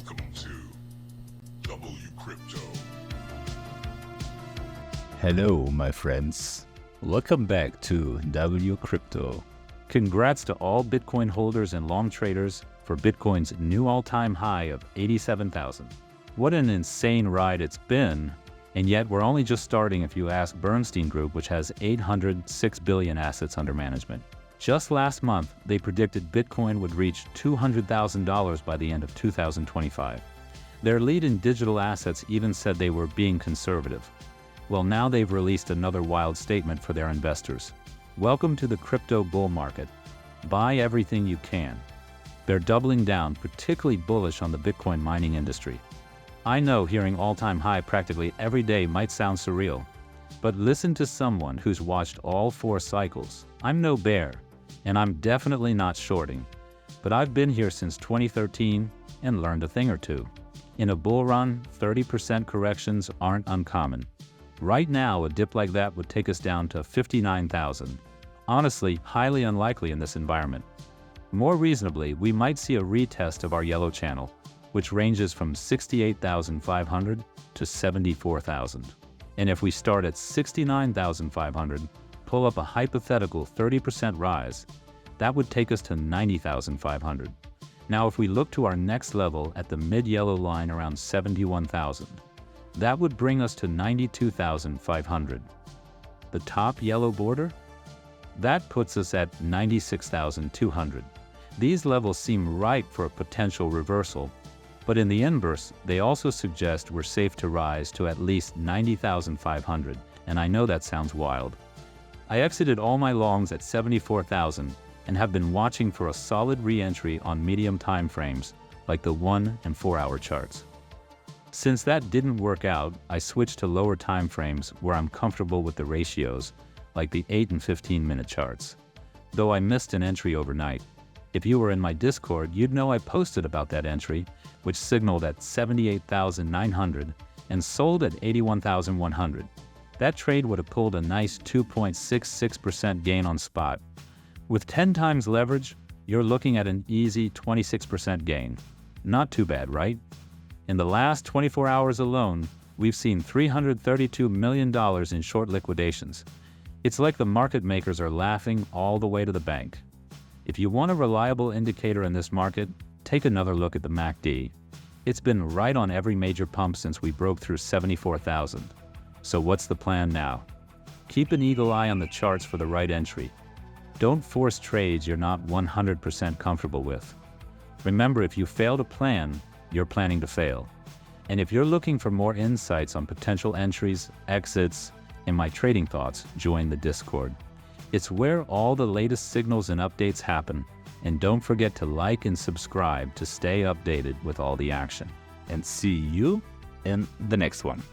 Welcome to W Crypto. Hello, my friends. Welcome back to W Crypto. Congrats to all Bitcoin holders and long traders for Bitcoin's new all-time high of 87,000. What an insane ride it's been, and yet we're only just starting if you ask Bernstein Group, which has 806 billion assets under management. Just last month, they predicted Bitcoin would reach $200,000 by the end of 2025. Their lead in digital assets even said they were being conservative. Well, now they've released another wild statement for their investors. Welcome to the crypto bull market. Buy everything you can. They're doubling down, particularly bullish on the Bitcoin mining industry. I know hearing all-time high practically every day might sound surreal, but listen to someone who's watched all 4 cycles. I'm no bear, and I'm definitely not shorting, but I've been here since 2013 and learned a thing or two. In a bull run, 30% corrections aren't uncommon. Right now, a dip like that would take us down to 59,000. Honestly, highly unlikely in this environment. More reasonably, we might see a retest of our yellow channel, which ranges from 68,500 to 74,000. And if we start at 69,500, pull up a hypothetical 30% rise, that would take us to 90,500. Now, if we look to our next level at the mid-yellow line around 71,000, that would bring us to 92,500. The top yellow border? That puts us at 96,200. These levels seem ripe for a potential reversal, but in the inverse, they also suggest we're safe to rise to at least 90,500, and I know that sounds wild. I exited all my longs at 74,000 and have been watching for a solid re-entry on medium time frames like the 1 and 4 hour charts. Since that didn't work out, I switched to lower time frames where I'm comfortable with the ratios, like the 8 and 15 minute charts. Though I missed an entry overnight. If you were in my Discord, you'd know I posted about that entry, which signaled at 78,900 and sold at 81,100. That trade would have pulled a nice 2.66% gain on spot. With 10 times leverage, you're looking at an easy 26% gain. Not too bad, right? In the last 24 hours alone, we've seen $332 million in short liquidations. It's like the market makers are laughing all the way to the bank. If you want a reliable indicator in this market, take another look at the MACD. It's been right on every major pump since we broke through 74,000. So what's the plan now? Keep an eagle eye on the charts for the right entry. Don't force trades you're not 100% comfortable with. Remember, if you fail to plan, you're planning to fail. And if you're looking for more insights on potential entries, exits, and my trading thoughts, join the Discord. It's where all the latest signals and updates happen. And don't forget to like and subscribe to stay updated with all the action. And see you in the next one.